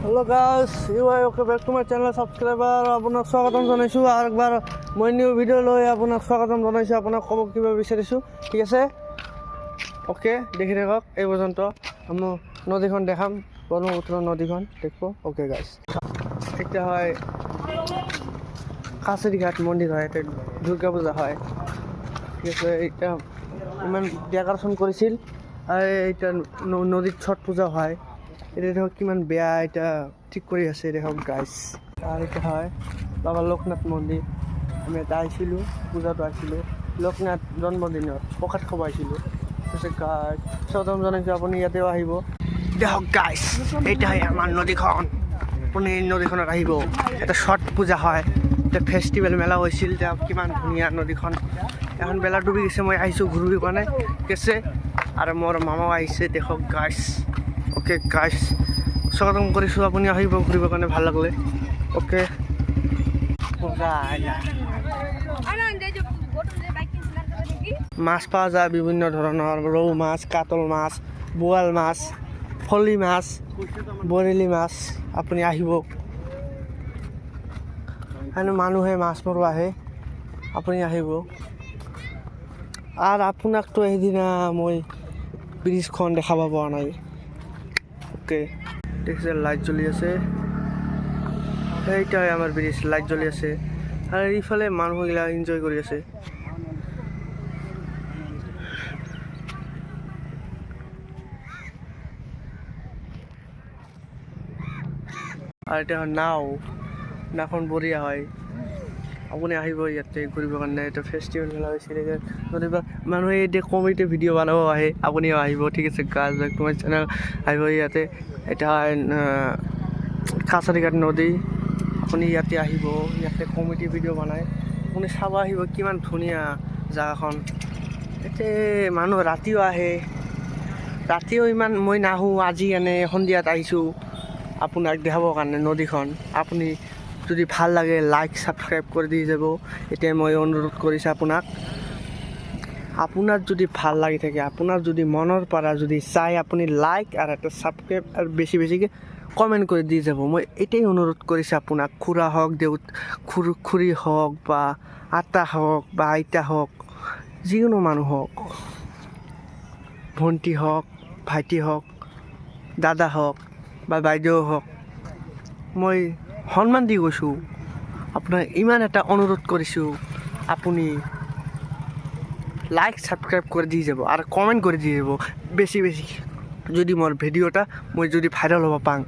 Hello guys, you are welcome back to my channel subscriber. আপোনাক স্বাগতম জনাইছো আৰু একবাৰ মই নিউ ভিডিঅ' লৈ আপোনাক স্বাগতম জনাইছো। আপোনাক ক'ব কিবা বিচাৰিছো, ঠিক আছে? ওকে, দেখি থাকক এই পৰ্যন্ত আমি নদীখন দেখাম, ব্ৰহ্মপুত্ৰ নদীখন দেখব। ওকে গাইজ, এটা হয় কাছাৰীঘাট মন্দিৰ হয়, এটা দুৰ্গা পূজা হয়, ঠিক আছে? এটা ইমান ডেক'ৰেশ্যন কৰিছিল আৰু এটা নদীত ছট পূজা হয়। এটা দেখক কিমান বেয়া, এটা ঠিক কৰি আছে দেখক গাইজ। আৰ এটা হয় বাবা লোকনাথ মন্দিৰ। আমি এটা আহিছিলোঁ, পূজাটো আহিছিলোঁ লোকনাথ জন্মদিনত প্ৰসাদ খাব আহিছিলোঁ। তাৰপিছত গাইজ স্বাগতম জনাইছোঁ, আপুনি ইয়াতেও আহিব। দেখক গাইজ, এইটা হয় আমাৰ নদীখন। আপুনি নদীখনত আহিব, এটা ছট পূজা হয়, এটা ফেষ্টিভেল মেলা হৈছিল। তেওঁ কিমান ধুনীয়া নদীখন। এখন বেলা ডুবি গৈছে, মই আহিছোঁ ঘূৰিবৰ কাৰণে, ঠিক আছে? আৰু মোৰ মামাও আহিছে, দেখক গাইজ। ওকে গাইজ, স্বাগতম কৰিছোঁ, আপুনি আহিব ঘূৰিবৰ কাৰণে, ভাল লাগিলে। ওকে, মাছ পোৱা যায় বিভিন্ন ধৰণৰ, ৰৌ মাছ, কাতল মাছ, বোৱাল মাছ, ফলি মাছ, বৰেলি মাছ। আপুনি আহিব, মানুহে মাছ মাৰিব আহে, আপুনি আহিব। আৰু আপোনাকতো সেইদিনা মই ব্ৰিজখন দেখাব পৰা নাই। ওকে, দেখিছে লাইট জ্বলি আছে, এইটাই আমাৰ ব্ৰিজ, লাইট জ্বলি আছে আৰু এইফালে মানুহগিলা এনজয় কৰি আছে। আৰু এটা নাওখন বঢ়িয়া হয়, আপুনি আহিব ইয়াতে ঘূৰিবৰ কাৰণে। এটা ফেষ্টিভেল মেলা হৈছিল, নদীৰ মানুহে এতিয়া কমেডি ভিডিঅ' বনাব আহে, আপুনিও আহিব, ঠিক আছে? গাইজ তোমাৰ চেনেল আহিব ইয়াতে। এটা কাছাৰীঘাট নদী, আপুনি ইয়াতে আহিব, ইয়াতে কমেডি ভিডিঅ' বনায়, আপুনি চাব আহিব, কিমান ধুনীয়া জেগাখন। ইয়াতে মানুহ ৰাতিও আহে, ৰাতিও ইমান মই নাহোঁ, আজি এনে সন্ধিয়াত আহিছোঁ আপোনাক দেখাবৰ কাৰণে নদীখন। আপুনি যদি ভাল লাগে লাইক ছাবস্ক্ৰাইব কৰি দি যাব, এতিয়া মই অনুৰোধ কৰিছোঁ আপোনাক। আপোনাৰ যদি ভাল লাগি থাকে, আপোনাৰ যদি মনৰ পৰা যদি চাই, আপুনি লাইক আৰু এটা ছাবস্ক্ৰাইব আৰু বেছিকৈ কমেণ্ট কৰি দি যাব। মই এটাই অনুৰোধ কৰিছোঁ আপোনাক, খুৰা হওক, খুৰী হওক, বা আটা হওক, বা আইতা হওক, যিকোনো মানুহ হওক, ভণ্টি হওক, ভাইটি হওক, দাদা হওক বা বাইদেউ হওক, মই সন্মান দি কৈছোঁ আপোনাক, ইমান এটা অনুৰোধ কৰিছোঁ, আপুনি লাইক ছাবস্ক্ৰাইব কৰি দি যাব আৰু কমেণ্ট কৰি দি যাব বেছি। যদি মোৰ ভিডিঅ'টা মই যদি ভাইৰেল হ'ব পাওঁ,